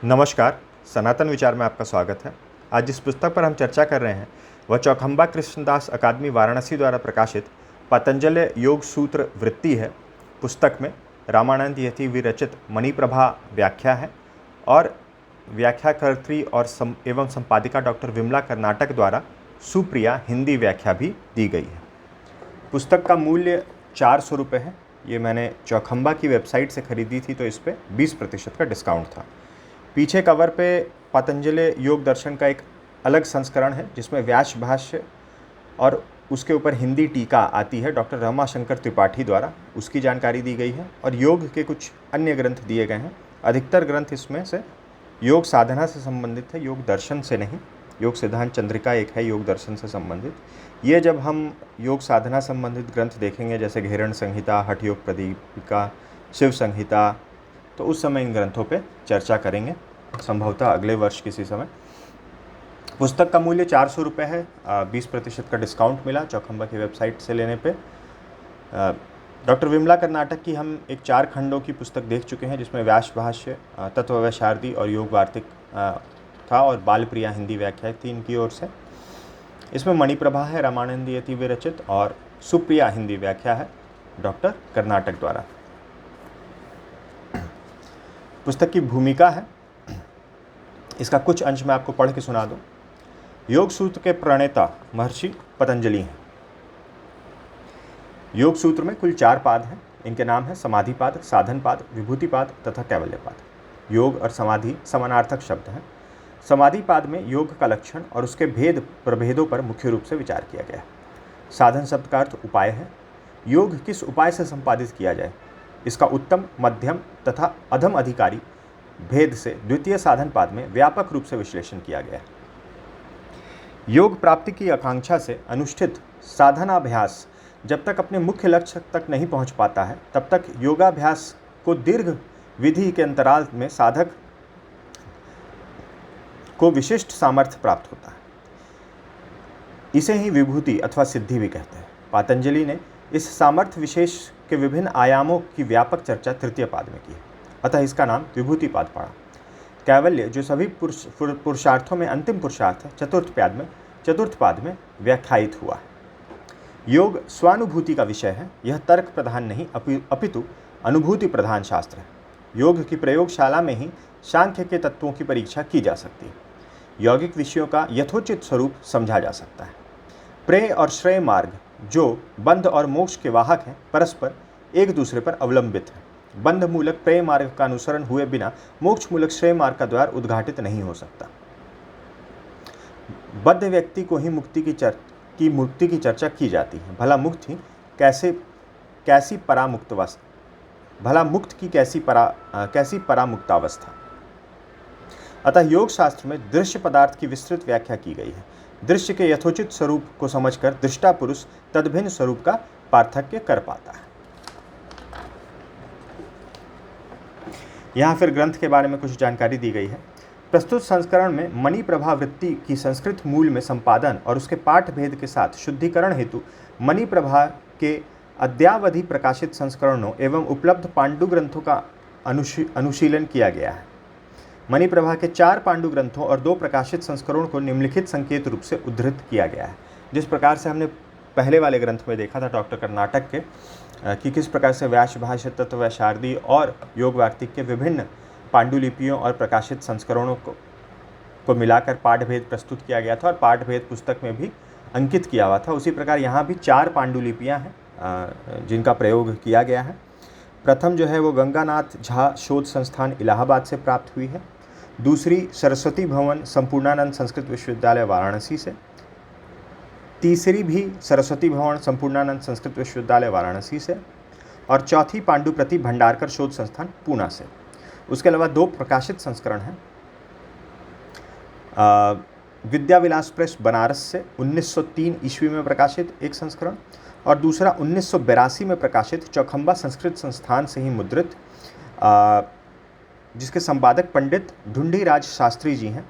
नमस्कार, सनातन विचार में आपका स्वागत है। आज जिस पुस्तक पर हम चर्चा कर रहे हैं वह चौखंबा कृष्णदास अकादमी वाराणसी द्वारा प्रकाशित पतंजलि योग सूत्र वृत्ति है। पुस्तक में रामानंद यति विरचित मणिप्रभा व्याख्या है और व्याख्याकर्त्री और एवं संपादिका डॉक्टर विमला कर्नाटक द्वारा सुप्रिया हिंदी व्याख्या भी दी गई है। पुस्तक का मूल्य 400 रुपये है। ये मैंने चौखंबा की वेबसाइट से खरीदी थी तो इस पर 20% का डिस्काउंट था। पीछे कवर पे पतंजलि योग दर्शन का एक अलग संस्करण है जिसमें व्यास भाष्य और उसके ऊपर हिंदी टीका आती है डॉक्टर रमाशंकर त्रिपाठी द्वारा, उसकी जानकारी दी गई है। और योग के कुछ अन्य ग्रंथ दिए गए हैं। अधिकतर ग्रंथ इसमें से योग साधना से संबंधित है, योग दर्शन से नहीं। योग सिद्धांत चंद्रिका एक है योग दर्शन से संबंधित। ये जब हम योग साधना संबंधित ग्रंथ देखेंगे जैसे घेरण संहिता, हठ योग प्रदीपिका, शिव संहिता, तो उस समय इन ग्रंथों पे चर्चा करेंगे, संभवतः अगले वर्ष किसी समय। पुस्तक का मूल्य 400 रुपये है। 20% का डिस्काउंट मिला चौखंबा की वेबसाइट से लेने पे। डॉक्टर विमला कर्नाटक की हम एक 4 खंडों की पुस्तक देख चुके हैं जिसमें व्यास भाष्य, तत्ववैशारदी और योग वार्तिक था और बालप्रिया हिंदी व्याख्या थी इनकी ओर से। इसमें मणिप्रभा है रामानंद यति विरचित और सुप्रिया हिंदी व्याख्या है डॉक्टर कर्नाटक द्वारा। पुस्तक की भूमिका है, इसका कुछ अंश मैं आपको पढ़ के सुना दूं। योग सूत्र के प्रणेता महर्षि पतंजलि हैं। योग सूत्र में कुल 4 पाद हैं। इनके नाम है समाधिपाद, साधनपाद, विभूतिपाद तथा कैवल्यपाद। योग और समाधि समानार्थक शब्द हैं। समाधिपाद में योग का लक्षण और उसके भेद प्रभेदों पर मुख्य रूप से विचार किया गया है। साधन शब्द का अर्थ उपाय है। योग किस उपाय से संपादित किया जाए, इसका उत्तम, मध्यम तथा अधम अधिकारी भेद से द्वितीय साधन पाद में व्यापक रूप से विश्लेषण किया गया है। योग प्राप्ति की आकांक्षा से अनुष्ठित साधनाभ्यास जब तक अपने मुख्य लक्ष्य तक नहीं पहुंच पाता है तब तक योगाभ्यास को दीर्घ विधि के अंतराल में साधक को विशिष्ट सामर्थ्य प्राप्त होता है। इसे ही विभूति अथवा सिद्धि भी कहते हैं। पतंजलि ने इस सामर्थ्य विशेष के विभिन्न आयामों की व्यापक चर्चा तृतीय पाद में की है, अतः इसका नाम विभूतिपाद पड़ा। कैवल्य जो सभी पुरुषार्थों में अंतिम पुरुषार्थ है, चतुर्थ पाद में व्याख्यायित हुआ है। योग स्वानुभूति का विषय है। यह तर्क प्रधान नहीं अपितु अनुभूति प्रधान शास्त्र है। योग की प्रयोगशाला में ही सांख्य के तत्वों की परीक्षा की जा सकती है। यौगिक विषयों का यथोचित स्वरूप समझा जा सकता है। प्रेय और श्रेय मार्ग जो बंध और मोक्ष के वाहक हैं परस्पर एक दूसरे पर अवलंबित हैं। बंध मूलक प्रेय मार्ग का अनुसरण हुए बिना मोक्ष मूलक श्रेय मार्ग का द्वार उद्घाटित नहीं हो सकता। बद्ध व्यक्ति को ही मुक्ति की चर्चा की जाती है। भला मुक्त की कैसी परामुक्तावस्था। अतः योग शास्त्र में दृश्य पदार्थ की विस्तृत व्याख्या की गई है। दृश्य के यथोचित स्वरूप को समझकर दृष्टा पुरुष तद्भिन्न स्वरूप का पार्थक्य कर पाता है। यहाँ फिर ग्रंथ के बारे में कुछ जानकारी दी गई है। प्रस्तुत संस्करण में मणिप्रभा वृत्ति की संस्कृत मूल में संपादन और उसके पाठ भेद के साथ शुद्धिकरण हेतु मणिप्रभा के अद्यावधि प्रकाशित संस्करणों एवं उपलब्ध पांडु ग्रंथों का अनुशीलन किया गया है। मणिप्रभा के 4 पांडु ग्रंथों और 2 प्रकाशित संस्करणों को निम्नलिखित संकेत रूप से उद्धृत किया गया है। जिस प्रकार से हमने पहले वाले ग्रंथ में देखा था डॉक्टर कर्नाटक के कि किस प्रकार से व्यास भाष्य, तत्ववैशारदी और योग वार्तिक के विभिन्न पांडुलिपियों और प्रकाशित संस्करणों को मिलाकर पाठभेद प्रस्तुत किया गया था और पाठभेद पुस्तक में भी अंकित किया हुआ था। उसी प्रकार यहाँ भी 4 पांडुलिपियाँ हैं जिनका प्रयोग किया गया है। प्रथम जो है वो गंगानाथ झा शोध संस्थान इलाहाबाद से प्राप्त हुई है। दूसरी सरस्वती भवन संपूर्णानंद संस्कृत विश्वविद्यालय वाराणसी से। तीसरी भी सरस्वती भवन संपूर्णानंद संस्कृत विश्वविद्यालय वाराणसी से। और चौथी पांडुप्रति भंडारकर शोध संस्थान पूना से। उसके अलावा 2 प्रकाशित संस्करण हैं। विद्याविलास प्रेस बनारस से 1903 ईस्वी में प्रकाशित एक संस्करण और दूसरा 1982 में प्रकाशित चौखंबा संस्कृत संस्थान से ही मुद्रित, जिसके संपादक पंडित ढूंढीराज शास्त्री जी हैं,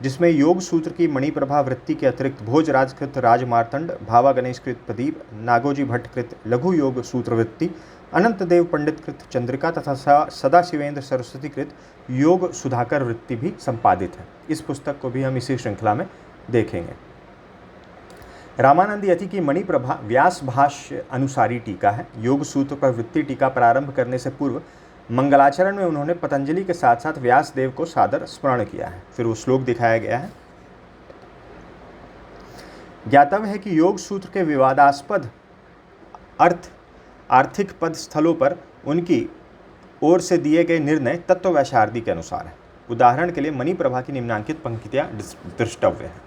जिसमें योग सूत्र की मणिप्रभा वृत्ति के अतिरिक्त भोजराजकृत राजमार्तंड, भावा गणेशकृत प्रदीप, नागोजी भट्टकृत लघु योग सूत्र वृत्ति अनंत देव पंडित कृत चंद्रिका तथा सदाशिवेंद्र सरस्वती कृत योग सुधाकर वृत्ति भी संपादित है। इस पुस्तक को भी हम इसी श्रृंखला में देखेंगे। रामानंद यति की मणि प्रभा व्यास भाष्य अनुसारी टीका है। योग सूत्र पर वृत्ति टीका प्रारंभ करने से पूर्व मंगलाचरण में उन्होंने पतंजलि के साथ साथ व्यास देव को सादर स्मरण किया है। फिर वो श्लोक दिखाया गया है। ज्ञातव्य है कि योग सूत्र के विवादास्पद आर्थिक पद स्थलों पर उनकी ओर से दिए गए निर्णय तत्ववैशारदी के अनुसार है। उदाहरण के लिए मणि प्रभा की निम्नांकित पंक्तियां दृष्टव्य हैं।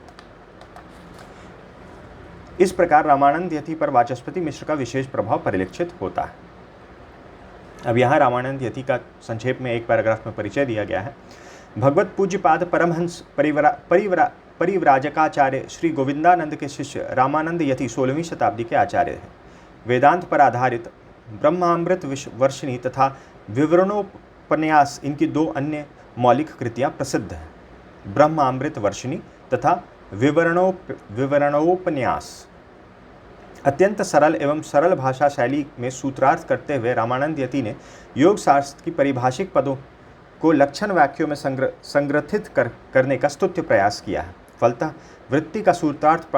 इस प्रकार रामानंद यति पर वाचस्पति मिश्र का विशेष प्रभाव परिलक्षित होता है। अब यहाँ रामानंद यति का संक्षेप में एक पैराग्राफ में परिचय दिया गया है। भगवत पूज्यपाद परमहंस परिव्राजकाचार्य श्री गोविंदानंद के शिष्य रामानंद यति 16वीं शताब्दी के आचार्य हैं। वेदांत पर आधारित ब्रह्मामृत वर्षिणी तथा विवरणोपन्यास इनकी दो अन्य मौलिक कृतियां प्रसिद्ध हैं। ब्रह्मामृत वर्षिणी तथा विवरणोपन्यास अत्यंत सरल एवं सरल भाषा शैली में सूत्रार्थ करते हुए रामानंद यति ने योग शास्त्र की परिभाषिक पदों को लक्षण वाक्यों में संग्रथित करने का स्तुत्य प्रयास किया है। फलतः वृत्ति का सूत्रार्थ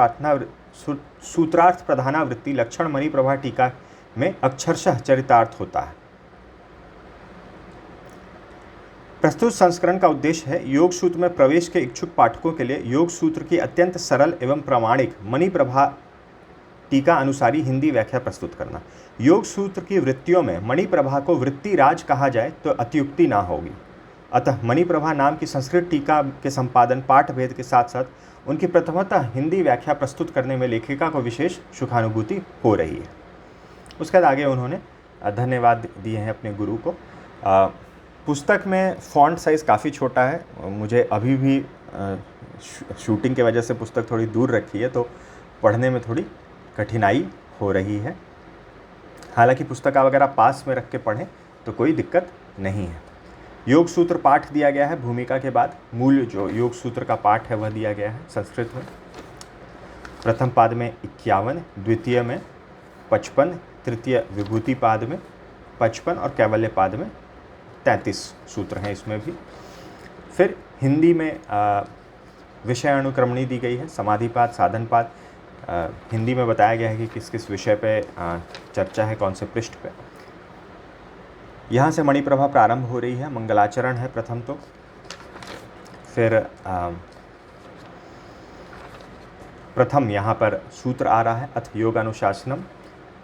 प्रधानावृत्ति लक्षण मणि प्रभा टीका में अक्षरशः चरितार्थ होता है। प्रस्तुत संस्करण का उद्देश्य है योग सूत्र में प्रवेश के इच्छुक पाठकों के लिए योग सूत्र की अत्यंत सरल एवं प्रामाणिक मणि प्रभा टीका अनुसारी हिंदी व्याख्या प्रस्तुत करना। योग सूत्र की वृत्तियों में मणि प्रभा को वृत्ति राज कहा जाए तो अतियुक्ति ना होगी। अतः मणि प्रभा नाम की संस्कृत टीका के संपादन पाठ भेद के साथ साथ उनकी प्रथमतः हिंदी व्याख्या प्रस्तुत करने में लेखिका को विशेष सुखानुभूति हो रही है। उसके बाद आगे उन्होंने धन्यवाद दिए हैं अपने गुरु को। पुस्तक में फ़ॉन्ट साइज़ काफ़ी छोटा है। मुझे अभी भी शूटिंग की वजह से पुस्तक थोड़ी दूर रखी है तो पढ़ने में थोड़ी कठिनाई हो रही है। हालांकि पुस्तक अगर आप पास में रख के पढ़ें तो कोई दिक्कत नहीं है। योग सूत्र पाठ दिया गया है भूमिका के बाद। मूल जो योग सूत्र का पाठ है वह दिया गया है संस्कृत में। प्रथम पाद में 51, द्वितीय में 55, तृतीय विभूति पाद में 55 और कैवल्य पाद में 33 सूत्र हैं इसमें भी। फिर हिंदी में विषय अनुक्रमणी दी गई है। समाधिपाद, साधनपाद हिंदी में बताया गया है कि किस किस विषय पे चर्चा है, कौन से पृष्ठ पे। यहाँ से मणि प्रभा प्रारंभ हो रही है। मंगलाचरण है प्रथम तो, फिर प्रथम यहाँ पर सूत्र आ रहा है अथ योगानुशासनम।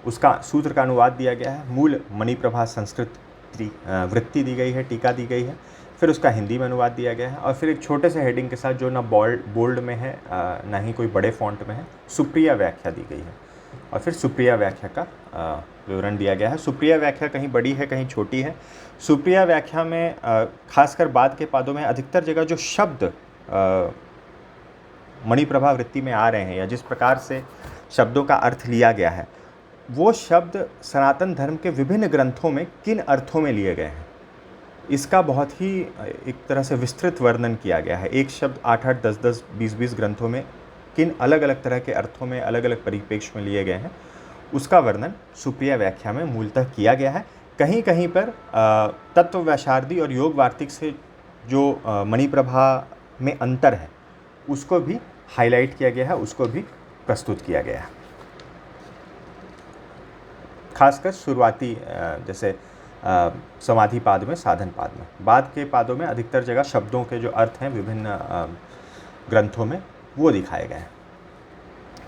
उसका सूत्र का अनुवाद दिया गया है। मूल मणि प्रभा संस्कृत वृत्ति दी गई है, टीका दी गई है। फिर उसका हिंदी में अनुवाद दिया गया है और फिर एक छोटे से हेडिंग के साथ जो ना बोल्ड में है ना ही कोई बड़े फॉन्ट में है, सुप्रिया व्याख्या दी गई है। और फिर सुप्रिया व्याख्या का विवरण दिया गया है। सुप्रिया व्याख्या कहीं बड़ी है कहीं छोटी है। सुप्रिया व्याख्या में खासकर बाद के पादों में अधिकतर जगह जो शब्द मणि प्रभा वृत्ति में आ रहे हैं या जिस प्रकार से शब्दों का अर्थ लिया गया है वो शब्द सनातन धर्म के विभिन्न ग्रंथों में किन अर्थों में लिए गए हैं इसका बहुत ही एक तरह से विस्तृत वर्णन किया गया है। एक शब्द 8-8, 10-10, 20-20 ग्रंथों में किन अलग अलग तरह के अर्थों में अलग अलग परिप्रेक्ष्य में लिए गए हैं उसका वर्णन सुप्रिया व्याख्या में मूलतः किया गया है। कहीं कहीं पर तत्ववैशारदी और योग वार्तिक से जो मणि प्रभा में अंतर है उसको भी हाईलाइट किया गया है, उसको भी प्रस्तुत किया गया है। खासकर शुरुआती जैसे समाधि पाद में, साधन पाद में। बाद के पादों में अधिकतर जगह शब्दों के जो अर्थ हैं विभिन्न ग्रंथों में वो दिखाए गए हैं।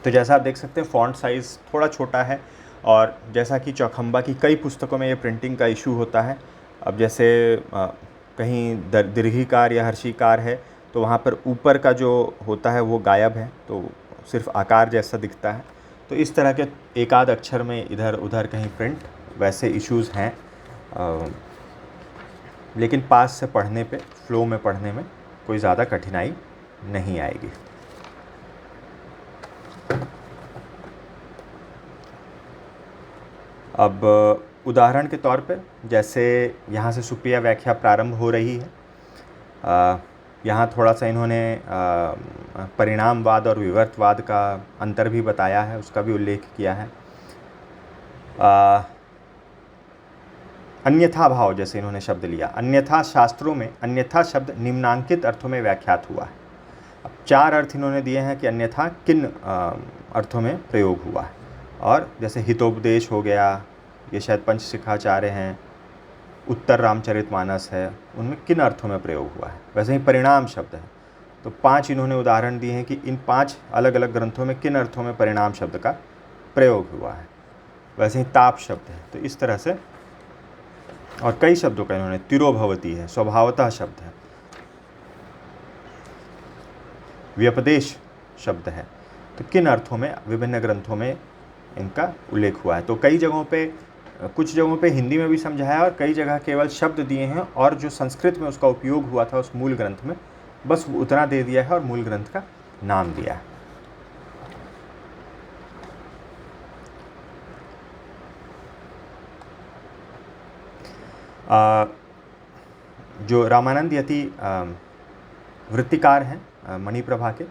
तो जैसा आप देख सकते हैं फ़ॉन्ट साइज़ थोड़ा छोटा है और जैसा कि चौखंबा की कई पुस्तकों में ये प्रिंटिंग का इशू होता है। अब जैसे कहीं दीर्घिकार या हर्षिकार है तो वहाँ पर ऊपर का जो होता है वो गायब है तो सिर्फ आकार जैसा दिखता है। तो इस तरह के एक आध अक्षर में इधर उधर कहीं प्रिंट वैसे इश्यूज़ हैं, लेकिन पास से पढ़ने पे, फ्लो में पढ़ने में कोई ज़्यादा कठिनाई नहीं आएगी। अब उदाहरण के तौर पर जैसे यहाँ से सुप्रिया व्याख्या प्रारंभ हो रही है, यहाँ थोड़ा सा इन्होंने परिणामवाद और विवर्तवाद का अंतर भी बताया है, उसका भी उल्लेख किया है। अन्यथा भाव जैसे इन्होंने शब्द लिया, अन्यथा शास्त्रों में अन्यथा शब्द निम्नांकित अर्थों में व्याख्यात हुआ है। अब 4 अर्थ इन्होंने दिए हैं कि अन्यथा किन अर्थों में प्रयोग हुआ है, और जैसे हितोपदेश हो गया, ये शायद पंचशिखाचार्य हैं, उत्तर रामचरितमानस है, उनमें किन अर्थों में प्रयोग हुआ है। वैसे ही परिणाम शब्द है, तो 5 इन्होंने उदाहरण दिए हैं कि इन 5 अलग अलग ग्रंथों में किन अर्थों में परिणाम शब्द का प्रयोग हुआ है। वैसे ही ताप शब्द है, तो इस तरह से, और कई शब्दों का इन्होंने, तिरोभवती है, स्वभावतः शब्द है, व्यपदेश शब्द है, तो किन अर्थों में विभिन्न ग्रंथों में इनका उल्लेख हुआ है। तो कई जगहों पे, कुछ जगहों पे हिंदी में भी समझाया और कई जगह केवल शब्द दिए हैं, और जो संस्कृत में उसका उपयोग हुआ था उस मूल ग्रंथ में बस उतना दे दिया है और मूल ग्रंथ का नाम दिया है। जो रामानंद यति वृत्तिकार हैं मणिप्रभा के,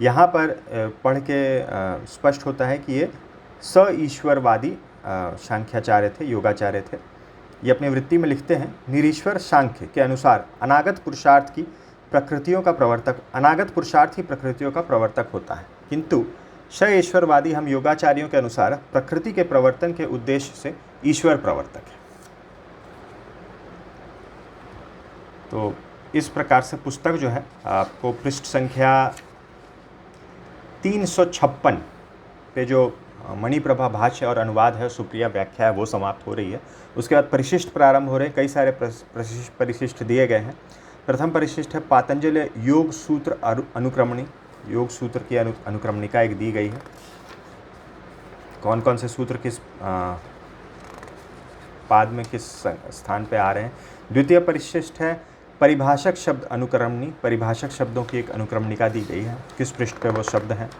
यहाँ पर पढ़ के स्पष्ट होता है कि ये स ईश्वरवादी सांख्याचार्य थे, योगाचार्य थे। ये अपनी वृत्ति में लिखते हैं, निरीश्वर सांख्य के अनुसार अनागत पुरुषार्थ ही प्रकृतियों का प्रवर्तक होता है, किंतु स ईश्वरवादी हम योगाचार्यों के अनुसार प्रकृति के प्रवर्तन के उद्देश्य से ईश्वर प्रवर्तक है। तो इस प्रकार से पुस्तक जो है आपको पृष्ठ संख्या 356 पे जो मणिप्रभा भाष्य और अनुवाद है, सुप्रिया व्याख्या है, वो समाप्त हो रही है। उसके बाद परिशिष्ट प्रारंभ हो रहे हैं, कई सारे परिशिष्ट दिए गए हैं। प्रथम परिशिष्ट है पातंजल योग सूत्र अनुक्रमणी, योग सूत्र की अनुक्रमणिका एक दी गई है, कौन कौन से सूत्र किस पाद में किस स्थान पे आ रहे हैं। द्वितीय परिशिष्ट है परिभाषक शब्द अनुक्रमणी, परिभाषक शब्दों की एक अनुक्रमणिका दी गई है, किस पृष्ठ पे वो शब्द हैं।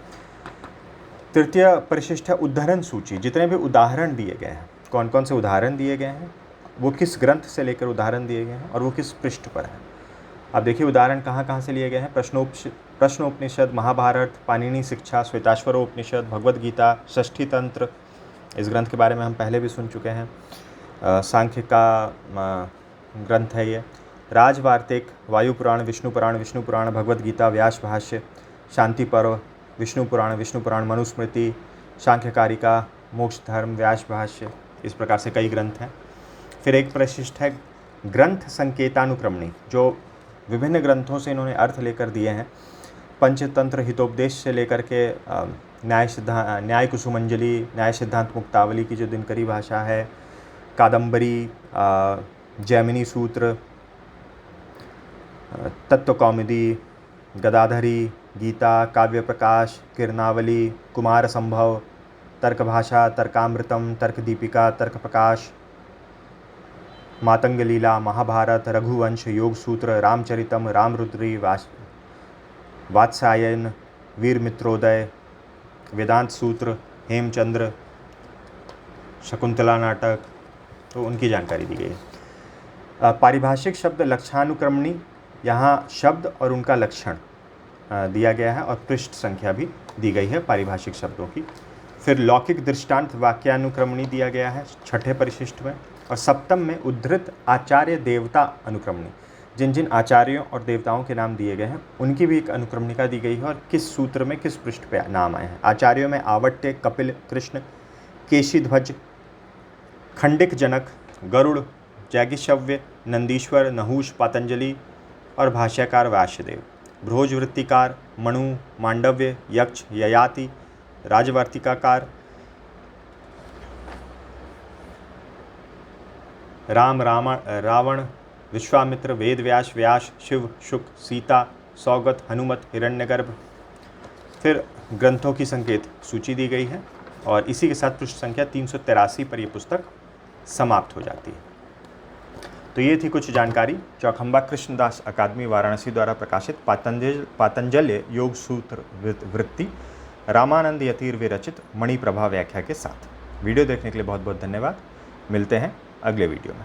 तृतीय परिशिष्ट है उद्धरण सूची, जितने भी उदाहरण दिए गए हैं, कौन कौन से उदाहरण दिए गए हैं, वो किस ग्रंथ से लेकर उदाहरण दिए गए हैं और वो किस पृष्ठ पर है। अब देखिए उदाहरण कहाँ कहाँ से लिए गए हैं। प्रश्नोपनिषद, महाभारत, पाणिनि शिक्षा, श्वेताश्वरोपनिषद, भगवद गीता, षष्ठी तंत्र, इस ग्रंथ के बारे में हम पहले भी सुन चुके हैं। सांख्य का ग्रंथ है ये। राजवार्तिक, वायु पुराण, विष्णु पुराण, भगवद गीता, व्यास भाष्य, शांति पर्व, विष्णु पुराण, मनुस्मृति, सांख्यकारिका, मोक्ष धर्म, व्यास भाष्य, इस प्रकार से कई ग्रंथ हैं। फिर एक परिशिष्ट है ग्रंथ संकेतानुक्रमणी, जो विभिन्न ग्रंथों से इन्होंने अर्थ लेकर दिए हैं। पंचतंत्र हितोपदेश से लेकर के न्याय कुसुमंजलि, न्याय सिद्धांत मुक्तावली की जो दिनकरी भाषा है, कादम्बरी, जैमिनी सूत्र, तत्व कौमुदी, गदाधरी, गीता, काव्य प्रकाश, किरणावली, कुमार संभव, तर्क भाषा, तर्कामृतम, तर्क दीपिका, तर्क प्रकाश, मातंग लीला, महाभारत, रघुवंश, योग सूत्र, रामचरितम, रामरुद्री, वात्सायन, वीर मित्रोदय, वेदांत सूत्र, हेमचंद्र, शकुंतला नाटक, तो उनकी जानकारी दी गई है। पारिभाषिक शब्द लक्षानुक्रमणी, यहाँ शब्द और उनका लक्षण दिया गया है और पृष्ठ संख्या भी दी गई है पारिभाषिक शब्दों की। फिर लौकिक दृष्टांत वाक्यानुक्रमणी दिया गया है छठे परिशिष्ट में। और सप्तम में उद्धृत आचार्य देवता अनुक्रमणी, जिन जिन आचार्यों और देवताओं के नाम दिए गए हैं उनकी भी एक अनुक्रमणिका दी गई है और किस सूत्र में किस पृष्ठ पे नाम आए हैं। आचार्यों में आवट्य, कपिल, कृष्ण, केशीध्वज, खंडिक जनक, गरुड़, जैगिशव्य, नंदीश्वर, नहुष, पातंजलि और भाष्यकार व्यासदेव। भ्रोजवृत्तिकार, मणु, मांडव्य, यक्ष, ययाति, राजवार्तिकाकार, रावण, विश्वामित्र, वेदव्यास, व्यास, शिव, शुक, सीता, सौगत, हनुमत, हिरण्यगर्भ। फिर ग्रंथों की संकेत सूची दी गई है और इसी के साथ पृष्ठ संख्या 383 पर यह पुस्तक समाप्त हो जाती है। तो ये थी कुछ जानकारी चौखंबा कृष्णदास अकादमी वाराणसी द्वारा प्रकाशित पातंजल्य योग सूत्र वृत्ति रामानंद यतीर विरचित मणिप्रभा व्याख्या के साथ। वीडियो देखने के लिए बहुत बहुत धन्यवाद। मिलते हैं अगले वीडियो में।